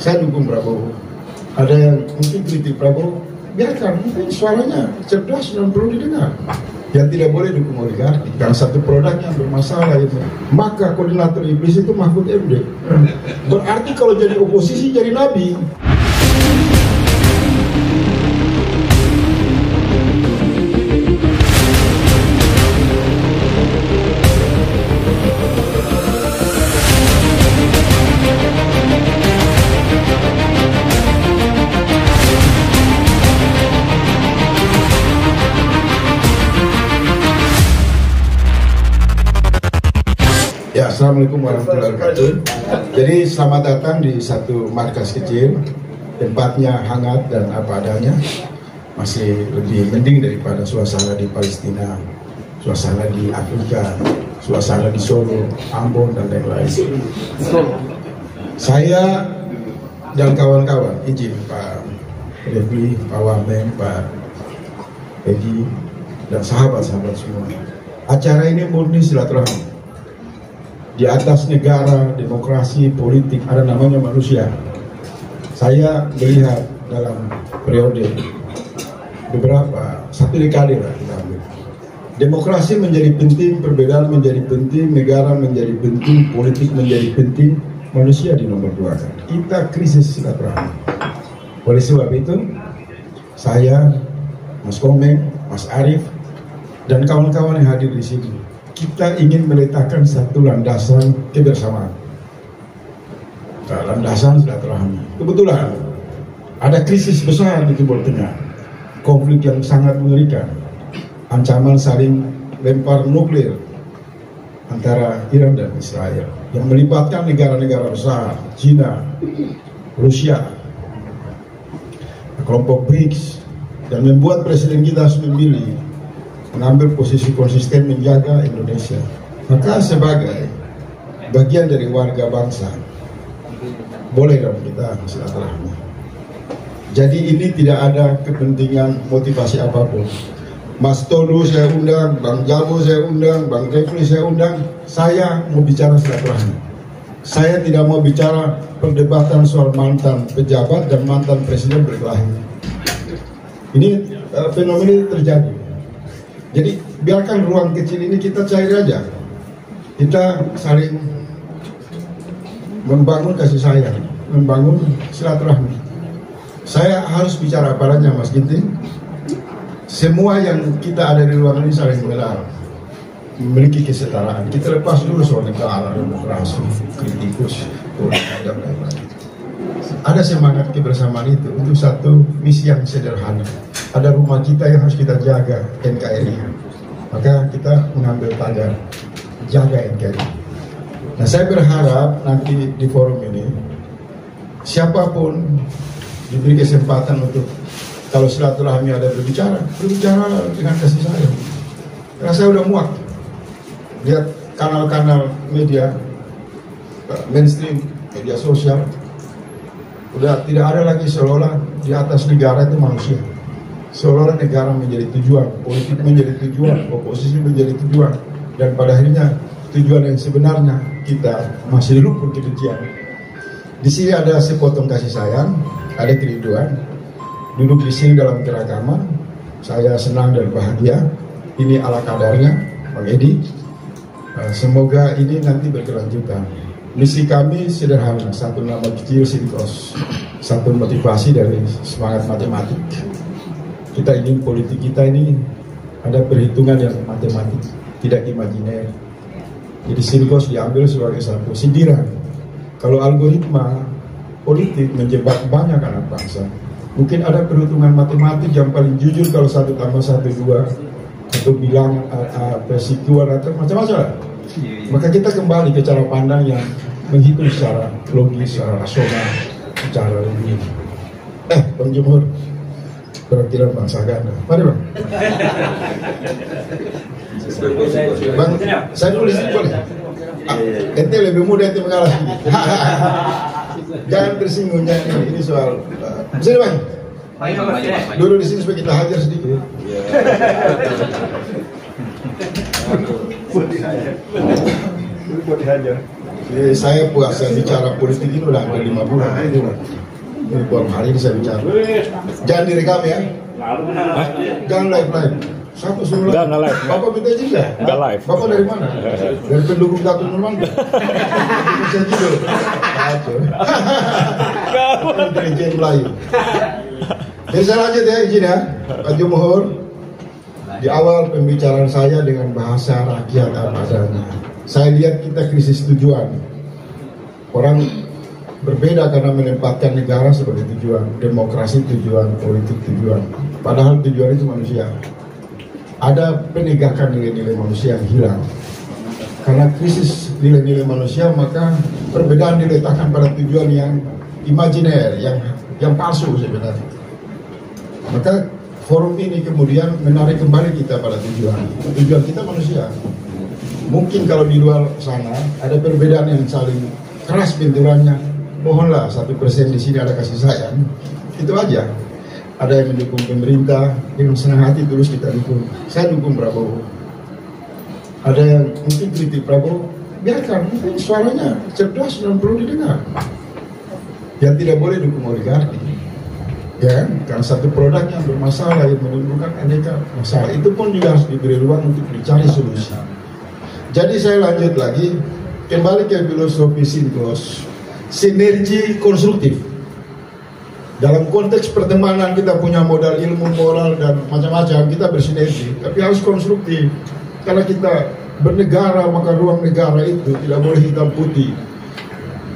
saya dukung Prabowo. Ada yang mungkin kritik Prabowo, biarkan, mungkin suaranya cerdas dan perlu didengar. Yang tidak boleh dukung oligarki, karena satu produknya bermasalah itu. Maka koordinator iblis itu Mahfud MD. Berarti kalau jadi oposisi jadi nabi. Ya, assalamualaikum warahmatullahi wabarakatuh. Jadi selamat datang di satu markas kecil, tempatnya hangat dan apa adanya, masih lebih mending daripada suasana di Palestina, suasana di Afrika, suasana di Solo, Ambon dan lain-lain. Saya dan kawan-kawan izin Pak Refli, Pak Wamen, Pak Peggy dan sahabat-sahabat semua. Acara ini murni silaturahmi. Di atas negara, demokrasi, politik, ada namanya manusia. Saya melihat dalam periode beberapa, satu dekade lah kita ambil. Demokrasi menjadi penting, perbedaan menjadi penting, negara menjadi penting, politik menjadi penting, manusia di nomor 2. Kita krisis silaturahmi. Oleh sebab itu, saya, Mas Komeng, Mas Arief, dan kawan-kawan yang hadir di sini, kita ingin meletakkan satu landasan kebersamaan, landasan silaturahmi. Kebetulan ada krisis besar di Timur Tengah, konflik yang sangat mengerikan, ancaman saling lempar nuklir antara Iran dan Israel yang melibatkan negara-negara besar, China, Rusia, kelompok BRICS, dan membuat presiden kita harus memilih mengambil posisi konsisten menjaga Indonesia. Maka sebagai bagian dari warga bangsa, boleh dong kita silaturahmi. Jadi ini tidak ada kepentingan motivasi apapun. Mas Todu saya undang, Bang Jabo saya undang, Bang Refli saya undang. Saya mau bicara silaturahmi. Saya tidak mau bicara perdebatan soal mantan pejabat dan mantan presiden berkelahi. Ini fenomena ini terjadi. Jadi biarkan ruang kecil ini kita cair aja. Kita saling membangun kasih sayang, membangun silaturahmi. Saya harus bicara apalanya Mas Ginting. Semua yang kita ada di ruang ini saling mengenal, memiliki kesetaraan. Kita lepas dulu soal negara, demokrasi, kritikus, dan lain-lain. Ada semangat kebersamaan itu untuk satu misi yang sederhana. Ada rumah kita yang harus kita jaga, NKRI. Maka kita mengambil tagar, jaga NKRI. Nah, saya berharap nanti di forum ini, siapapun diberi kesempatan untuk, kalau silaturahmi ada berbicara dengan kasih sayang. Karena saya udah muak lihat kanal-kanal media mainstream, media sosial, udah tidak ada lagi seolah di atas negara itu manusia. Seolah negara menjadi tujuan, politik menjadi tujuan, oposisi menjadi tujuan, dan pada akhirnya tujuan yang sebenarnya kita masih lupa kebencian. Di sini ada sepotong kasih sayang, ada kerinduan. Duduk di sini dalam keragaman, saya senang dan bahagia. Ini ala kadarnya, Bang Edi. Semoga ini nanti berkelanjutan. Misi kami sederhana, satu nama kecil Sinkos, satu motivasi dari semangat matematik. Kita ingin politik kita ini ada perhitungan yang matematik, tidak imajiner. Jadi Sinkos diambil sebagai satu sindiran. Kalau algoritma politik menjebak banyak anak bangsa, mungkin ada perhitungan matematik yang paling jujur kalau 1 tambah 1 2, atau bilang persekutuan atau macam-macam. Maka kita kembali ke cara pandang yang menghitung secara logis, secara rasional, secara lebih. Bang Jumhur, perwakilan bangsa Ganda. Mari Bang. Bang, saya tulis ini boleh? Ente lebih muda, ente mengalah sedikit. Jangan tersinggung, ini soal. Sini Bang. Duduk di sini supaya kita hajar sedikit. Buat dihajar. Saya puasa bicara politik ini udah hampir 5 bulan. Ini buat hari ini saya bicara. Jangan direkam ya. Jangan live. Satu suruh live. Bapak minta izin nggak? Nggak live. Bapak dari mana? Dari pendukung Gatot Nurmantio. Saya judul. Intelijen Melayu. Jadi saya lanjut ya, izin ya, Pak Jumhur. Di awal pembicaraan saya dengan bahasa rakyat apa adanya. Saya lihat kita krisis tujuan. Orang berbeda karena menempatkan negara sebagai tujuan, demokrasi tujuan, politik tujuan. Padahal tujuan itu manusia. Ada penegakan nilai-nilai manusia yang hilang. Karena krisis nilai-nilai manusia, maka perbedaan diletakkan pada tujuan yang imajiner, yang palsu sebenarnya. Maka forum ini kemudian menarik kembali kita pada tujuan. Tujuan kita manusia. Mungkin kalau di luar sana ada perbedaan yang saling keras benturannya. Mohonlah 1% di sini ada kasih sayang. Itu aja. Ada yang mendukung pemerintah dengan senang hati tulus kita dukung. Saya dukung Prabowo. Ada yang mungkin kritik Prabowo, biarkan. Mungkin suaranya cerdas dan perlu didengar. Yang tidak boleh dukung oligarki. Ya, karena satu produk yang bermasalah yang menimbulkan aneka masalah itu pun juga harus diberi ruang untuk dicari solusi. Jadi saya lanjut lagi kembali ke filosofi sinkros, sinergi konstruktif. Dalam konteks pertemanan kita punya modal ilmu, moral dan macam-macam, kita bersinergi, tapi harus konstruktif. Karena kita bernegara, maka ruang negara itu tidak boleh hitam putih.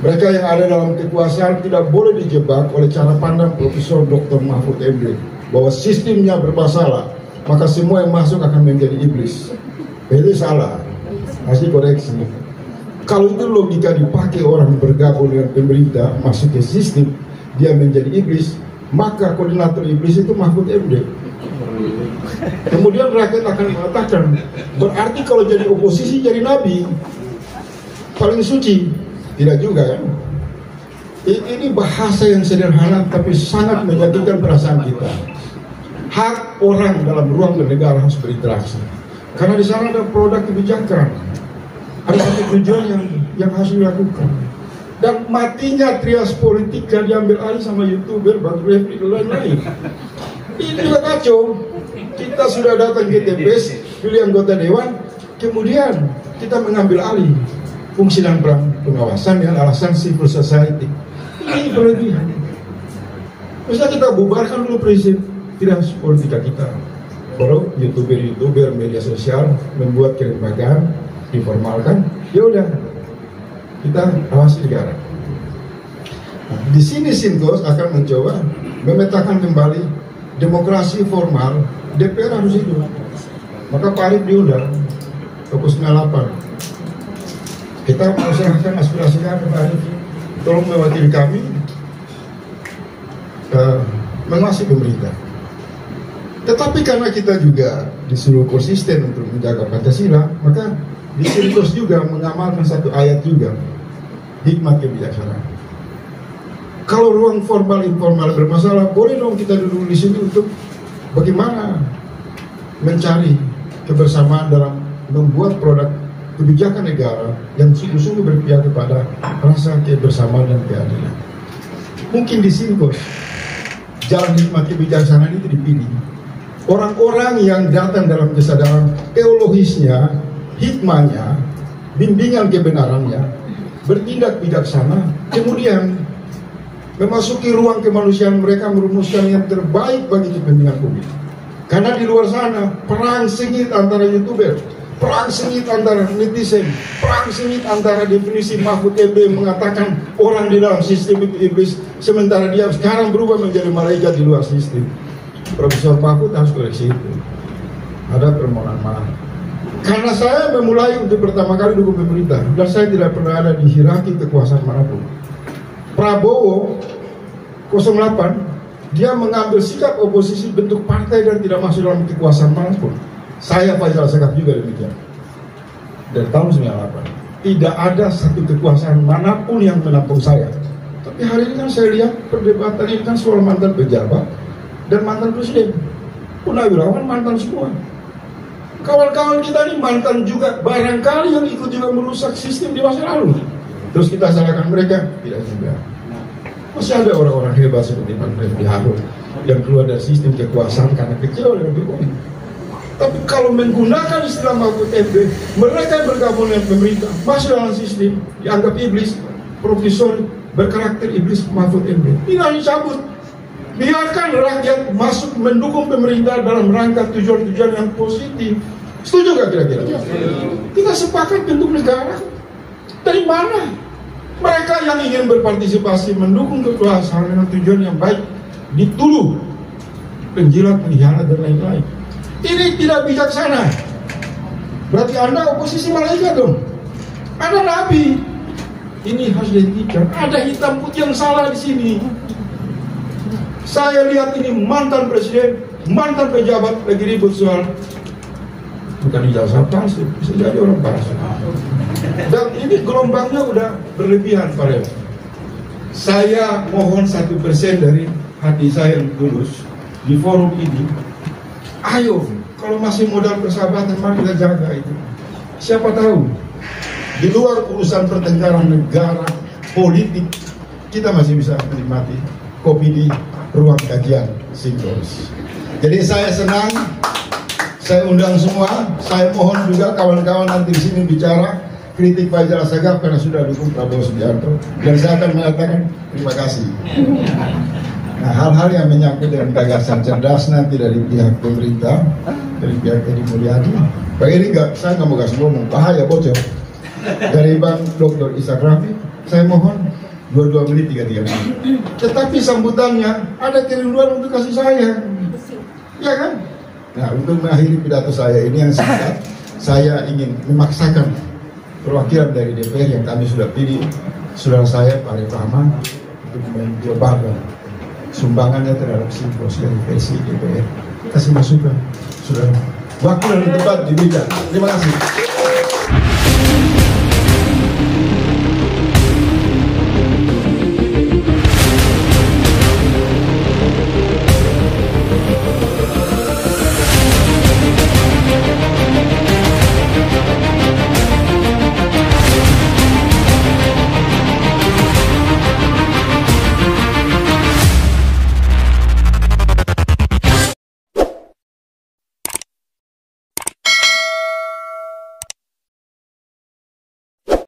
Mereka yang ada dalam kekuasaan tidak boleh dijebak oleh cara pandang Profesor Dr. Mahfud MD bahwa sistemnya bermasalah, maka semua yang masuk akan menjadi iblis. Itu salah, harus dikoreksi. Kalau itu logika dipakai orang bergabung dengan pemerintah masuk ke sistem, dia menjadi iblis, maka koordinator iblis itu Mahfud MD. Kemudian rakyat akan mengatakan, berarti kalau jadi oposisi jadi nabi paling suci. Tidak juga ya. Ini bahasa yang sederhana tapi sangat menyakitkan perasaan kita. Hak orang dalam ruang bernegara harus berinteraksi. Karena di sana ada produk kebijakan, ada satu tujuan yang harus dilakukan. Dan matinya trias politik yang diambil alih sama YouTuber, Bang Refli dan lain-lain. Ini juga kacau. Kita sudah datang ke TPS, pilih anggota dewan, kemudian kita mengambil alih fungsi dan peran pengawasan dengan alasan civil society. Ini berlebihan. Bisa kita bubarkan dulu prinsip tidak politika kita. Kalau YouTuber media sosial membuat kelembagaan diformalkan, ya udah kita awasi negara. Nah, di sini Sinkos akan mencoba memetakan kembali demokrasi formal. DPR harus hidup. Maka Pak Arief diundang ke 98. Kita mau serahkan aspirasi kami Pak Arief, tolong mewakili kami mengawasi pemerintah. Tetapi karena kita juga disuruh konsisten untuk menjaga Pancasila, maka di Sinkos juga mengamalkan satu ayat juga, hikmat kebijaksanaan. Kalau ruang formal informal bermasalah, boleh dong kita duduk di sini untuk bagaimana mencari kebersamaan dalam membuat produk kebijakan negara yang sungguh-sungguh berpihak kepada rasa kebersamaan dan keadilan. Mungkin di Sinkos jalan hikmat kebijaksanaan itu dipilih. Orang-orang yang datang dalam kesadaran teologisnya, hikmahnya, bimbingan kebenarannya, bertindak bijaksana, kemudian memasuki ruang kemanusiaan mereka merumuskan yang terbaik bagi kepentingan publik. Karena di luar sana perang sengit antara YouTuber, perang sengit antara netizen, perang sengit antara definisi Mahfud MD mengatakan orang di dalam sistem itu iblis, sementara dia sekarang berubah menjadi malaikat di luar sistem. Profesor Mahfud harus koreksi itu. Ada permohonan maaf. Karena saya memulai untuk pertama kali dukung pemerintah, dan saya tidak pernah ada di hierarki kekuasaan manapun. Prabowo 08, dia mengambil sikap oposisi bentuk partai dan tidak masuk dalam kekuasaan manapun. Saya Faisal Sekap juga demikian. Dari tahun 98 tidak ada satu kekuasaan manapun yang menampung saya. Tapi hari ini kan saya lihat perdebatan ini kan soal mantan pejabat dan mantan presiden, Purnawirawan mantan semua. Kawan-kawan kita ini mantan juga, barangkali yang ikut juga merusak sistem di masa lalu. Terus kita salahkan mereka? Tidak juga. Masih ada orang-orang hebat seperti Pak Refli Harun yang keluar dari sistem kekuasaan karena kecewa dengan Jokowi. Tapi kalau menggunakan istilah Mahfud MD, mereka yang bergabung dengan pemerintah masuk dalam sistem, dianggap iblis, profesor berkarakter iblis Mahfud MD. Tinggal dicabut. Biarkan rakyat masuk mendukung pemerintah dalam rangka tujuan-tujuan yang positif. Setuju nggak kira-kira? Kita sepakat bentuk negara. Dari mana? Mereka yang ingin berpartisipasi mendukung kekuasaan dengan tujuan yang baik dituduh penjilat, pengkhianat dan lain-lain. Ini tidak bijaksana. Berarti Anda oposisi malaikat dong. Anda nabi. Ini harus dihentikan. Ada hitam putih yang salah di sini. Saya lihat ini mantan presiden, mantan pejabat lagi ribut soal bukan ijazah palsu, bisa jadi orang palsu. Dan ini gelombangnya udah berlebihan, Pak Leo. Saya mohon 1% dari hati saya yang tulus di forum ini. Ayo, kalau masih modal persahabatan, mari kita jaga itu. Siapa tahu di luar urusan pertengkaran negara, politik, kita masih bisa menikmati kopi di ruang kajian sinkronis. Jadi saya senang, saya undang semua. Saya mohon juga kawan-kawan nanti di sini bicara kritik Faisal Assegaf karena sudah dukung Prabowo Subianto, dan saya akan mengatakan terima kasih. Nah, hal-hal yang menyangkut dengan gagasan cerdas nanti dari pihak pemerintah, dari pihak Edi Mulyadi, Pak Edi saya nggak mau kasih ngomong, bahaya bocor. Dari Bang Dr. Ishak Rafi, saya mohon 22 menit 33 menit. Tetapi sambutannya ada kerinduan untuk kasih sayang, ya kan? Nah, untuk mengakhiri pidato saya ini yang singkat, saya ingin memaksakan perwakilan dari DPR yang kami sudah pilih, saudara saya Pak Arif Rahman, untuk menjabarkan sumbangannya terhadap sinkros dari versi DPR. Kasih masukan, saudara. Waktu dan tempat diberikan. Terima kasih.